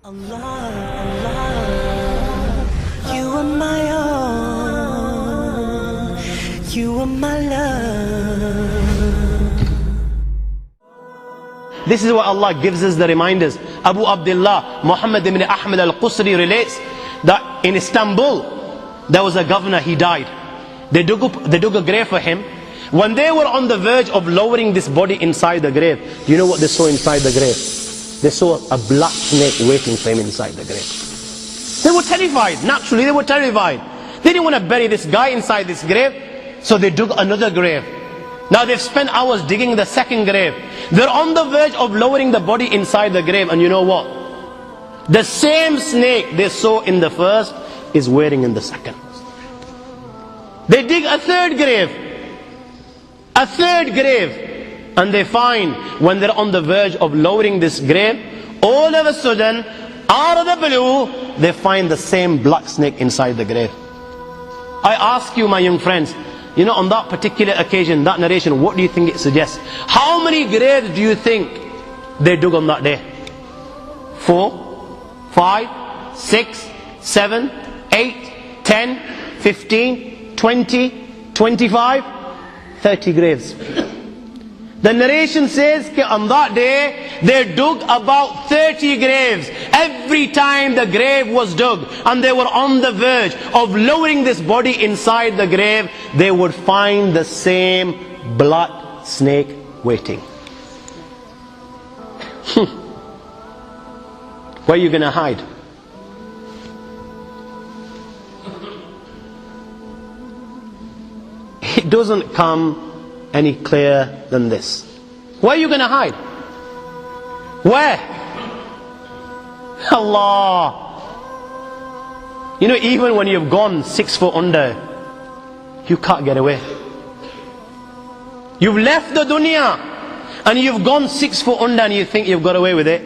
Allah, Allah, you are my own, you are my love. This is what Allah gives us the reminders. Abu Abdullah Muhammad ibn Ahmad al-Qusri relates that in Istanbul there was a governor, he died. They dug a grave for him. When they were on the verge of lowering this body inside the grave, do you know what they saw inside the grave? They saw a black snake waiting for him inside the grave. They were terrified. Naturally they were terrified. They didn't want to bury this guy inside this grave, so they dug another grave. Now they've spent hours digging the second grave. They're on the verge of lowering the body inside the grave, and you know what? The same snake they saw in the first is waiting in the second. They dig a third grave. A third grave. And they find, when they're on the verge of lowering this grave, all of a sudden, out of the blue, they find the same black snake inside the grave. I ask you, my young friends, you know, on that particular occasion, that narration, what do you think it suggests? How many graves do you think they dug on that day? 4, 5, 6, 7, 8, 10, 15, 20, 25, 30 graves. The narration says that on that day they dug about 30 graves. Every time the grave was dug and they were on the verge of lowering this body inside the grave, they would find the same black snake waiting. Where are you going to hide? It doesn't come any clearer than this. Where are you going to hide? Where? Allah. You know, even when you've gone 6 foot under, you can't get away. You've left the dunya and you've gone 6 foot under and you think you've got away with it.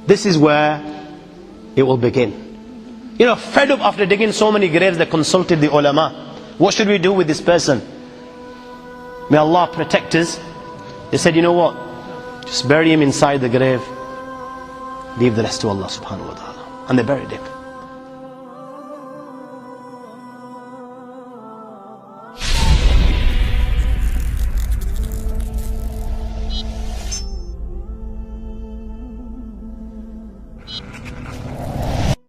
This is where it will begin. You know, fed up after digging so many graves, they consulted the ulama. What should we do with this person? May Allah protect us. They said, you know what? Just bury him inside the grave. Leave the rest to Allah subhanahu wa ta'ala. And they buried him.